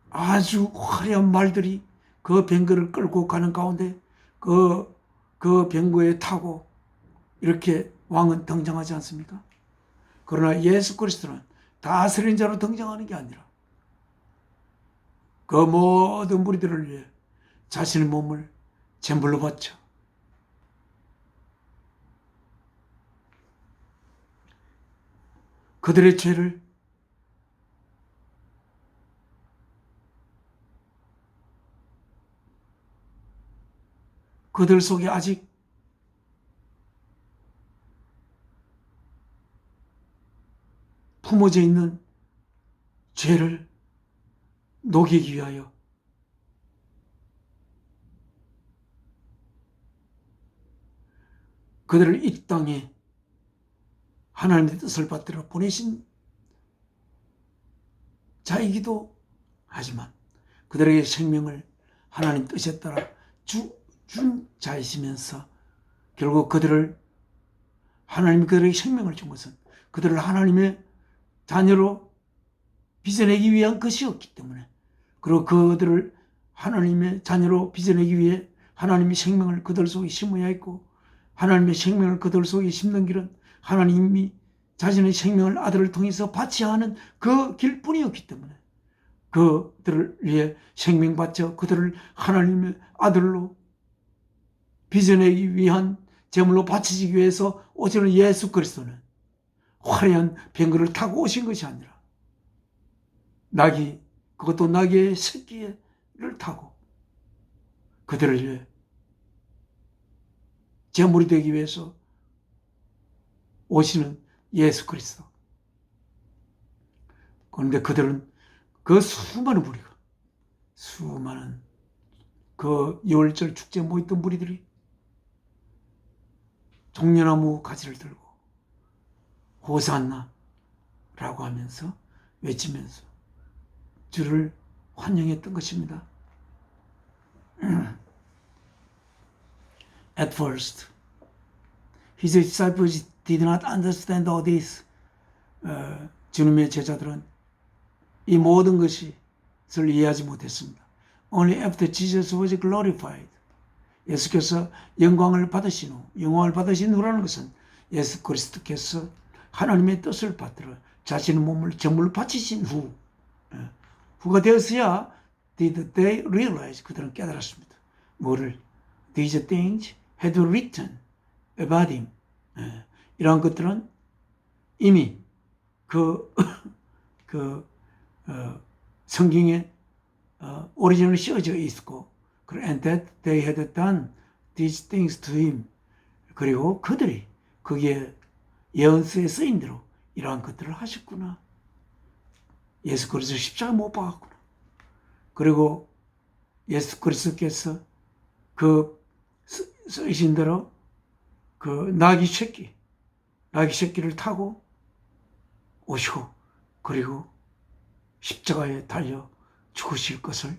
아주 화려한 말들이 그 병거를 끌고 가는 가운데 그 병거에 타고 이렇게 왕은 등장하지 않습니까? 그러나 예수 그리스도는 다스린 자로 등장하는 게 아니라 그 모든 무리들을 위해 자신의 몸을 제물로 바쳐 그들의 죄를 그들 속에 아직 품어져 있는 죄를 녹이기 위하여 그들을 이 땅에 하나님의 뜻을 받들어 보내신 자이기도 하지만 그들에게 생명을 하나님 뜻에 따라 준 자이시면서 결국 하나님이 그들에게 생명을 준 것은 그들을 하나님의 자녀로 빚어내기 위한 것이었기 때문에, 그리고 그들을 하나님의 자녀로 빚어내기 위해 하나님의 생명을 그들 속에 심어야 했고, 하나님의 생명을 그들 속에 심는 길은 하나님이 자신의 생명을 아들을 통해서 바쳐야 하는 그 길뿐이었기 때문에 그들을 위해 생명 바쳐 그들을 하나님의 아들로 빚어내기 위한 제물로 바치기 위해서 오시는 예수 그리스도는 화려한 병거를 타고 오신 것이 아니라 그것도 나귀의 새끼를 타고 그들을 위해 제물이 되기 위해서 오시는 예수 그리스도. 그런데 그들은 그 수많은 그 유월절 축제에 모였던 무리들이 종려나무 가지를 들고 호산나 라고 하면서 외치면서 주를 환영했던 것입니다. At first, his disciples did not understand all this. 주님의 제자들은 이 모든 것을 이해하지 못했습니다. Only after Jesus was glorified. 예수께서 영광을 받으신 후라는 것은 예수 그리스도께서 하나님의 뜻을 받들어 자신의 몸을 제물로 바치신 후가 되었어야 did they realize, 그들은 깨달았습니다. 뭐를? These things had written about him. 이러한 것들은 이미 성경에 오리지널이 씌워져 있었고, and that they had done these things to him. 그리고 그들이 거기에 예언서에 쓰인 대로 이러한 것들을 하셨구나. 예수 그리스도 십자가 못 박았구나. 그리고 예수 그리스도께서 쓰신 대로 나귀 새끼를 타고 오시고, 그리고 십자가에 달려 죽으실 것을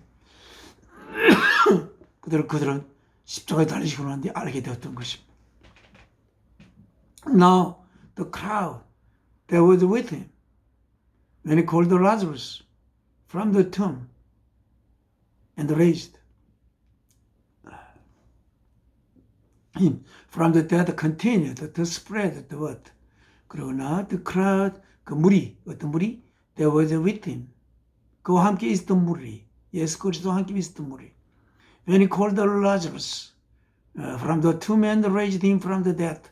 그들은 십자가에 달리시고 난 뒤에 알게 되었던 것입니다. Now the crowd that was with him when he called Lazarus from the tomb and raised him from the dead continued to spread the word. 그러나 the crowd, 어떤 무리? That was with him. 그와 함께 있었던 무리, 예수 그리스도와 함께 있었던 무리. When he called Lazarus from the tomb and raised him from the dead.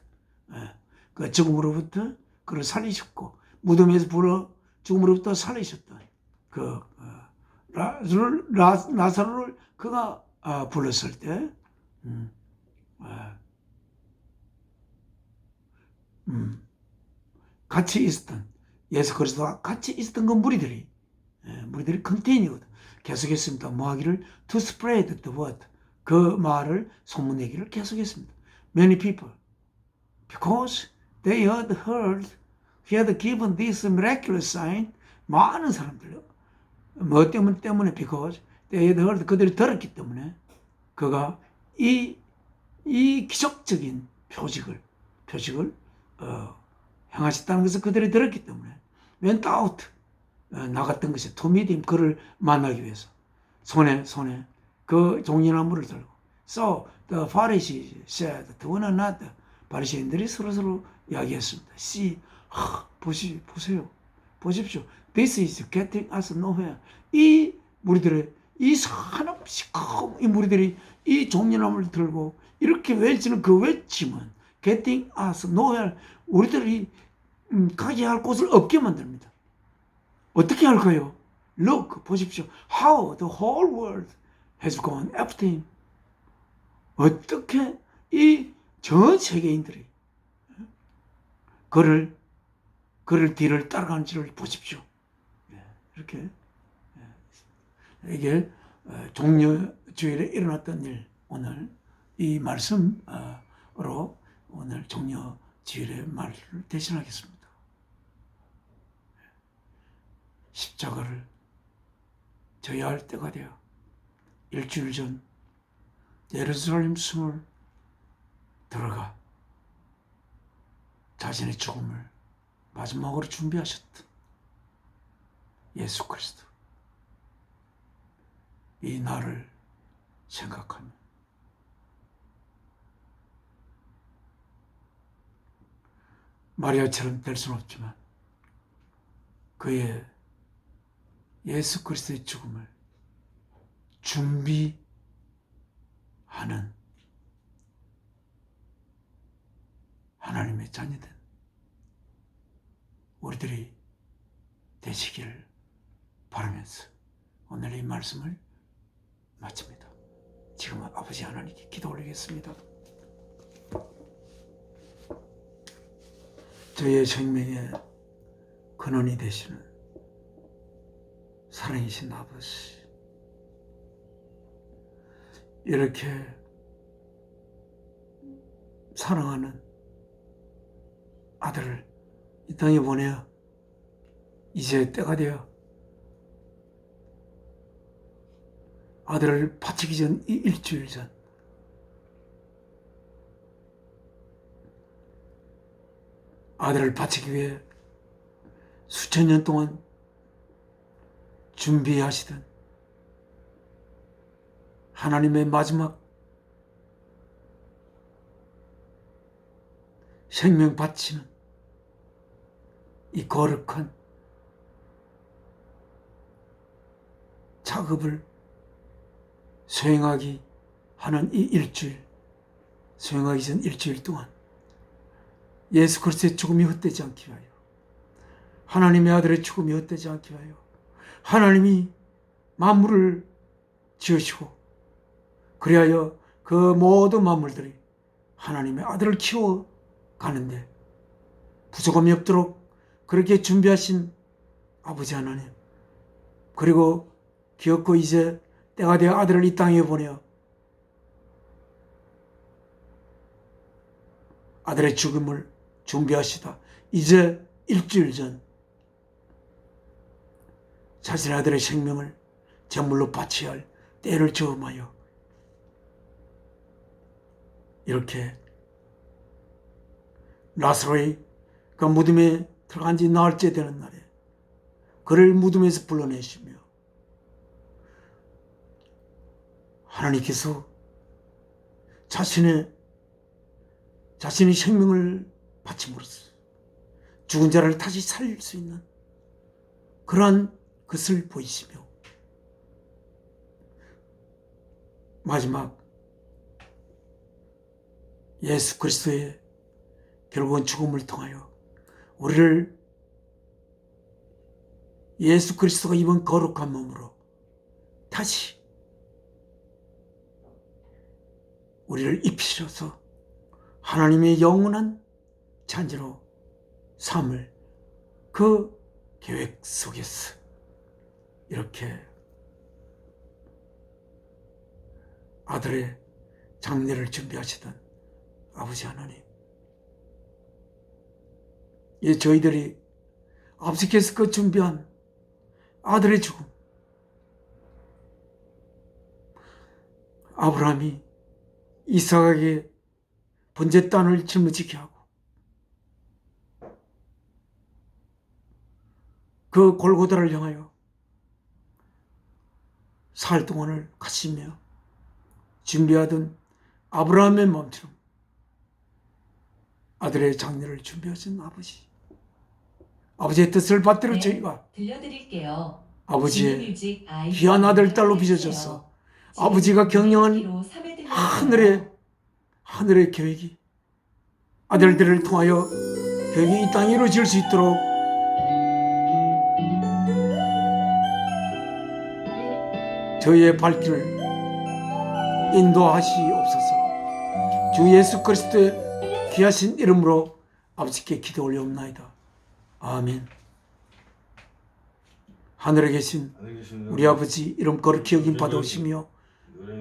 그 죽음으로부터 그를 살리셨고 무덤에서 불어 죽음으로부터 살리셨던 그 나사로를 그가 불렀을 때 같이 있었던 예수 그리스도와 같이 있었던 그 무리들이 컨테이너거든. 계속했습니다. 뭐 하기를 to spread the word. 그 말을 소문내기를 계속했습니다. Many people because they had heard he had given this miraculous sign. 많은 사람들 뭐 때문에 because they had heard 그들이 들었기 때문에 그가 이 기적적인 표식을 행하셨다는 것을 그들이 들었기 때문에 went out 나갔던 것이 to meet him 그를 만나기 위해서 손에 그 종려나무를 들고 so the Pharisees said to one another 바리새인들이 서로 이야기했습니다. See 보십시오. This is getting us nowhere. 이 무리들의 이 한없이 이 무리들이 이 종려나무를 들고 이렇게 외치는 그 외침은 getting us nowhere. 우리들이 가게 할 곳을 없게 만듭니다. 어떻게 할까요? Look, 보십시오. How the whole world has gone after him. 어떻게 이 전 세계인들이 그를 뒤를 따라가는지를 보십시오. 이렇게 이게 종려주일에 일어났던 일, 오늘 이 말씀으로 오늘 종려주일의 말을 대신하겠습니다. 십자가를 져야 할 때가 되어 일주일 전 예루살렘 성을 들어가 자신의 죽음을 마지막으로 준비하셨던 예수 그리스도, 이 날을 생각하며 마리아처럼 될 수는 없지만 그의 예수 그리스도의 죽음을 준비하는 하나님의 자녀된 우리들이 되시기를 바라면서 오늘 이 말씀을 마칩니다. 지금은 아버지 하나님께 기도 올리겠습니다. 저의 생명의 근원이 되시는 사랑이신 아버지, 이렇게 사랑하는 아들을 이 땅에 보내어 이제 때가 되어 아들을 바치기 전 이 일주일 전 아들을 바치기 위해 수천 년 동안 준비하시던 하나님의 마지막 생명 바치는 이 거룩한 작업을 수행하기 하는 이 일주일, 수행하기 전 일주일 동안 예수 그리스도의 죽음이 헛되지 않기 위하여, 하나님의 아들의 죽음이 헛되지 않기 위하여, 하나님이 만물을 지으시고 그리하여 그 모든 만물들이 하나님의 아들을 키워가는데 부족함이 없도록 그렇게 준비하신 아버지 하나님, 그리고 기었고 이제 때가 되어 아들을 이 땅에 보내어 아들의 죽음을 준비하시다 이제 일주일 전 자신의 아들의 생명을 제물로 바쳐야 할 때를 저음하여 이렇게 라스로의 그 무덤에 들어간 지 나흘째 되는 날에 그를 무덤에서 불러내시며 하나님께서 자신의 생명을 바침으로써 죽은 자를 다시 살릴 수 있는 그러한 것을 보이시며 마지막 예수 그리스도의 결국은 죽음을 통하여 우리를 예수 그리스도가 입은 거룩한 몸으로 다시 우리를 입히셔서 하나님의 영원한 자녀로 삼을 그 계획 속에서 이렇게 아들의 장례를 준비하시던 아버지 하나님, 저희들이 아버지께서 그 준비한 아들의 죽음, 아브라함이 이삭에게 번제 땅을 짊어지게 하고 그 골고다를 향하여 사흘 동안을 가시며 준비하던 아브라함의 마음처럼 아들의 장례를 준비하신 아버지의 뜻을 받들어 저희가 들려드릴게요. 아버지의 귀한 아들 딸로 빚어져서 아버지가 경영한 하늘의 계획이 아들들을 통하여 계획이 이 땅에 이루어질 수 있도록 저희의 발길을 인도하시옵소서. 주 예수 그리스도의 귀하신 이름으로 아버지께 기도 올려옵나이다. 아멘. 하늘에 계신 우리 아버지 이름 거룩히 여김 받으시며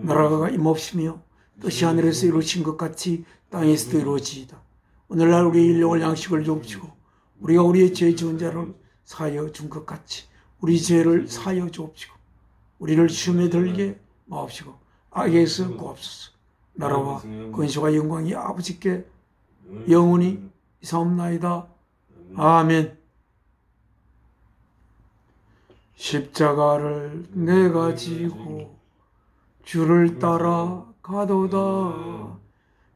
나라가 임옵시며 뜻이 하늘에서 이루어진 것 같이 땅에서도 이루어지이다. 오늘날 우리 일용할 양식을 주옵시고 우리가 우리의 죄 지은 자를 사하여 준 것 같이 우리 죄를 사하여 주옵시고 우리를 시험에 들게 마옵시고 악에서 구하옵소서. 나라와 권세와 영광이 아버지께 영원히 있사옵나이다. 아멘. 십자가를 내가 지고 주를 따라 가도다.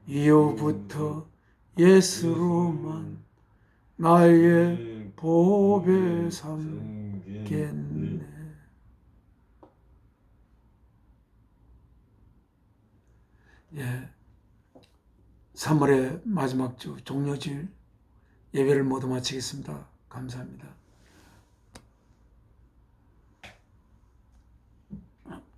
이후부터 예수로만 나의 보배 삼겠네. 예, 3월의 마지막 주 종료주일 예배를 모두 마치겠습니다. 감사합니다.